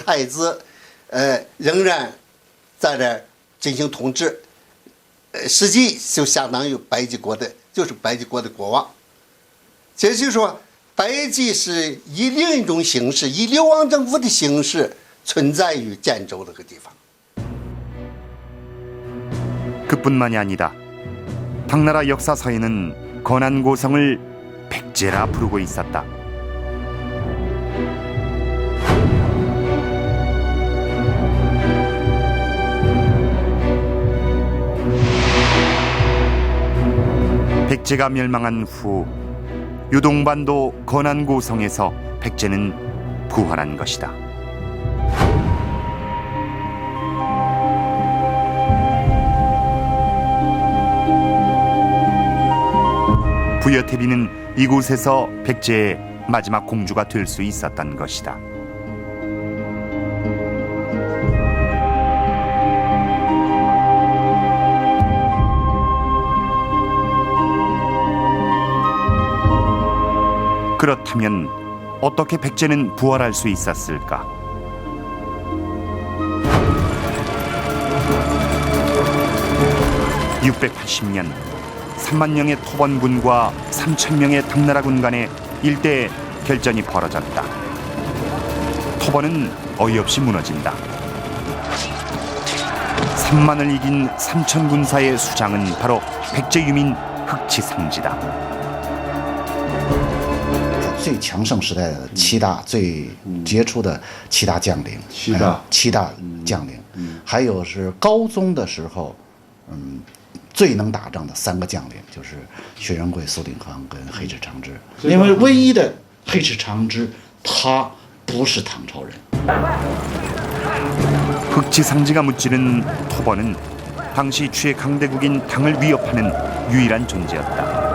太子，仍然在这儿进行统治，实际就相当于北极国的，就是北极国的国王。也就是说，北极是以另一种形式，以流亡政府的形式存在于建州这个地方。 그뿐만이 아니다. 당나라 역사서에는 건안고성을 백제라 부르고 있었다. 백제가 멸망한 후 요동반도 건안고성에서 백제는 부활한 것이다. 부여태비는 이곳에서 백제의 마지막 공주가 될 수 있었던 것이다. 그렇다면 어떻게 백제는 부활할 수 있었을까? (680년) 3만 명의 토번군과 3천 명의 당나라군 간의 일대 결전이 벌어졌다. 토번은 어이없이 무너진다. 3만을 이긴 3천 군사의 수장은 바로 백제 유민 흑치상지다. 最强盛时代的七大最杰出的七大将领，七大将领，还有是高宗的时候，最能打仗的3个将领，就是薛仁贵、苏鼎亨跟黑赤长直。因为唯一的黑赤长直，他不是唐朝人。 흑치상지가 무찌른 토번은 당시 최강대국인 당을 위협하는 유일한 존재였다.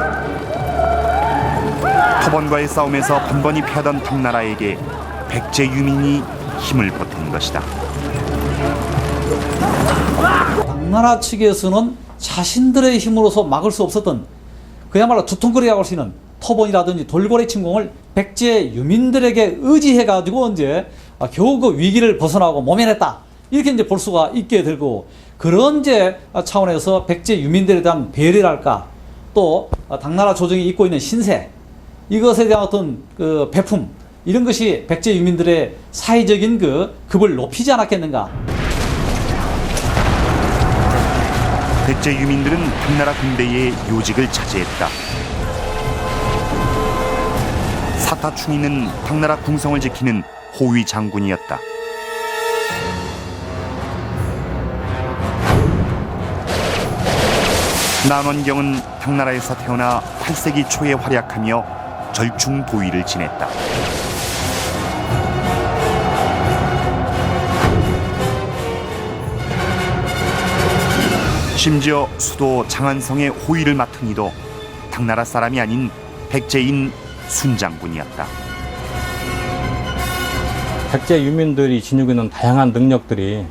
토번과의 싸움에서 번번이 패하던 당나라에게 백제 유민이 힘을 보탠 것이다. 당나라 측에서는 자신들의 힘으로서 막을 수 없었던 그야말로 두통거리라고 할 수 있는 토번이라든지 돌고래 침공을 백제 유민들에게 의지해가지고 이제 겨우 그 위기를 벗어나고 모면했다. 이렇게 이제 볼 수가 있게 되고 그런 이제 차원에서 백제 유민들에 대한 배려랄까 또 당나라 조정이 입고 있는 신세 이것에 대한 어떤 그 배품 이런 것이 백제 유민들의 사회적인 그 급을 높이지 않았겠는가. 백제 유민들은 당나라 군대의 요직을 차지했다. 사타충이는 당나라 궁성을 지키는 호위 장군이었다. 난원경은 당나라에서 태어나 8세기 초에 활약하며 절충 도위를 지냈다. 심지어 수도 장안성의 호위를 맡은 이도 당나라 사람이 아닌 백제인 순장군이었다. 백제 유민들이 지니고 있는 다양한 능력들이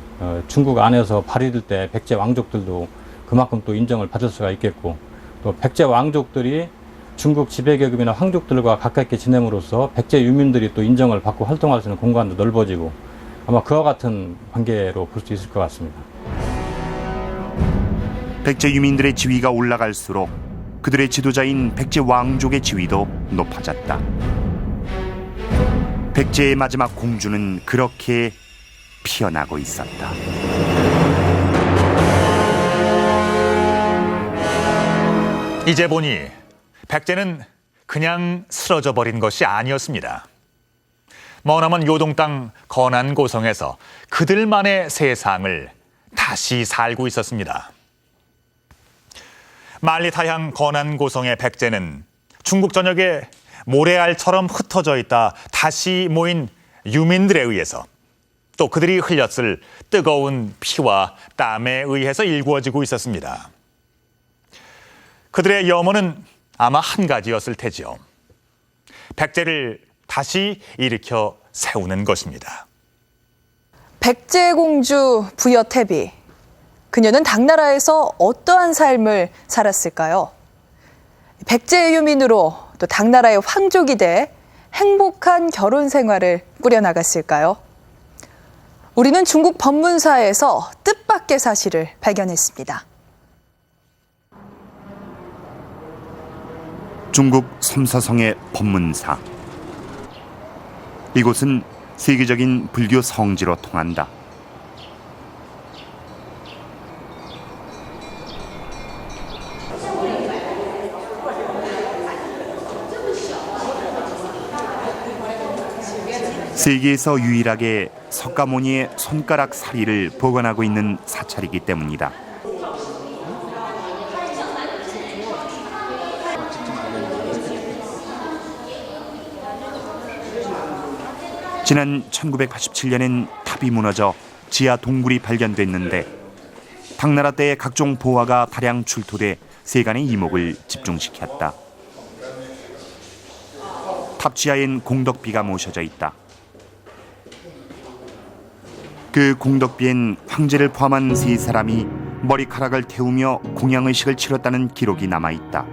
중국 안에서 발휘될 때 백제 왕족들도 그만큼 또 인정을 받을 수가 있겠고 또 백제 왕족들이 중국 지배계급이나 황족들과 가깝게 지냄으로써 백제 유민들이 또 인정을 받고 활동할 수 있는 공간도 넓어지고 아마 그와 같은 관계로 볼 수 있을 것 같습니다. 백제 유민들의 지위가 올라갈수록 그들의 지도자인 백제 왕족의 지위도 높아졌다. 백제의 마지막 공주는 그렇게 피어나고 있었다. 이제 보니 백제는 그냥 쓰러져 버린 것이 아니었습니다. 머나먼 요동 땅 건안고성에서 그들만의 세상을 다시 살고 있었습니다. 만리타향 건안고성의 백제는 중국 전역에 모래알처럼 흩어져 있다 다시 모인 유민들에 의해서 또 그들이 흘렸을 뜨거운 피와 땀에 의해서 일구어지고 있었습니다. 그들의 염원은 아마 한 가지였을 테지요. 백제를 다시 일으켜 세우는 것입니다. 백제 공주 부여태비. 그녀는 당나라에서 어떠한 삶을 살았을까요? 백제 유민으로 또 당나라의 황족이 돼 행복한 결혼 생활을 꾸려나갔을까요? 우리는 중국 법문사에서 뜻밖의 사실을 발견했습니다. 중국 섬서성의 법문사. 이곳은 세계적인 불교 성지로 통한다. 세계에서 유일하게 석가모니의 손가락 사리를 보관하고 있는 사찰이기 때문이다. 지난 1987년엔 탑이 무너져 지하 동굴이 발견됐는데 당나라 때의 각종 보화가 다량 출토돼 세간의 이목을 집중시켰다. 탑 지하엔 공덕비가 모셔져 있다. 그 공덕비엔 황제를 포함한 3사람이 머리카락을 태우며 공양의식을 치렀다는 기록이 남아있다.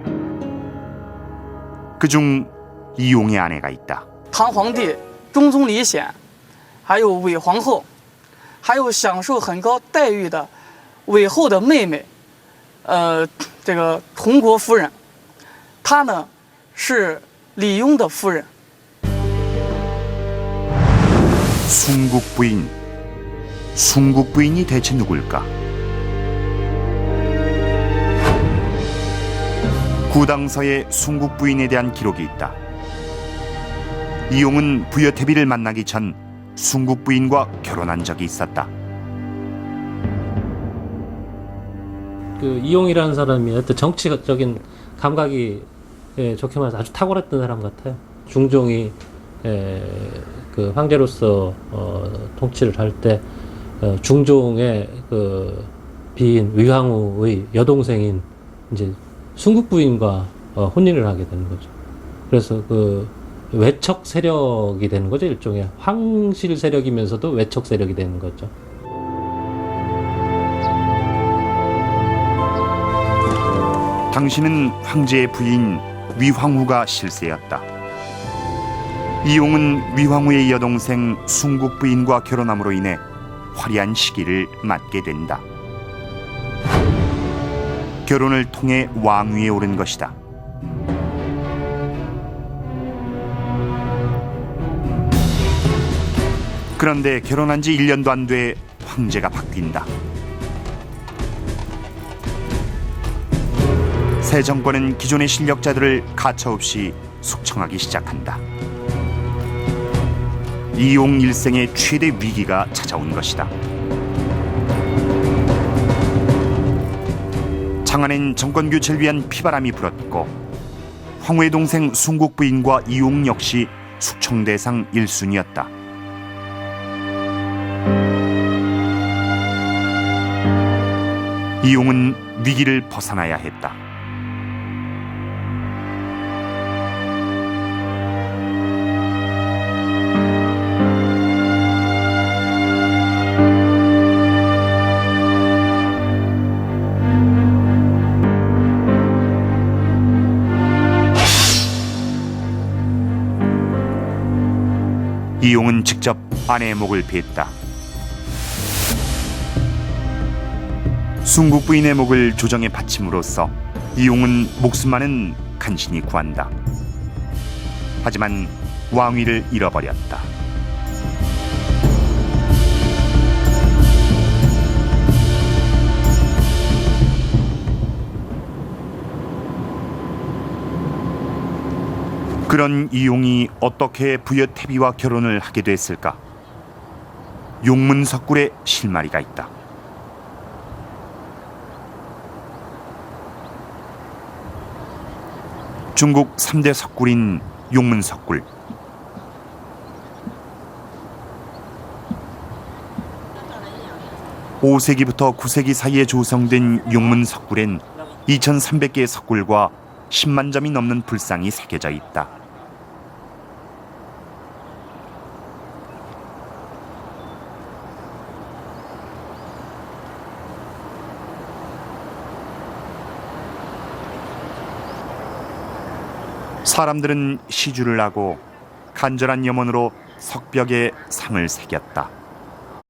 그중 이용의 아내가 있다. 唐皇帝中宗李显，还有韦皇后，还有享受很高待遇的韦后的妹妹，这个同国夫人，她呢是李邕的夫人。 숭국부인. 숭국부인이 대체 누굴까? 구당서에 숭국부인에 대한 기록이 있다. 이용은 부여태비를 만나기 전 숭국부인과 결혼한 적이 있었다. 그 이용이라는 사람이 어떤 정치적인 감각이 좋게 말해서 아주 탁월했던 사람 같아요. 중종이 그 황제로서 통치를 할 때 중종의 그 비인 위황후의 여동생인 이제 숭국부인과 혼인을 하게 되는 거죠. 그래서 그 외척 세력이 되는 거죠. 일종의 황실 세력이면서도 외척 세력이 되는 거죠. 당신은 황제의 부인 위황후가 실세였다. 이용은 위황후의 여동생 숭국부인과 결혼함으로 인해 화려한 시기를 맞게 된다. 결혼을 통해 왕위에 오른 것이다. 그런데 결혼한 지 1년도 안 돼 황제가 바뀐다. 새 정권은 기존의 실력자들을 가차없이 숙청하기 시작한다. 이용 일생의 최대 위기가 찾아온 것이다. 장안엔 정권 교체를 위한 피바람이 불었고 황후의 동생 숭국부인과 이용 역시 숙청 대상 1순위였다. 이용은 위기를 벗어나야 했다. 이용은 직접 아내의 목을 뱄다. 숭국부인의 목을 조정에 바침으로써 이용은 목숨만은 간신히 구한다. 하지만 왕위를 잃어버렸다. 그런 이용이 어떻게 부여태비와 결혼을 하게 됐을까? 용문석굴에 실마리가 있다. 중국 3대 석굴인 용문석굴. (5세기부터) (9세기) 사이에 조성된 용문석굴엔 2,300개의 석굴과 10만 점이 넘는 불상이 새겨져 있다. 사람들은 시주를 하고 간절한 염원으로 석벽에 상을 새겼다.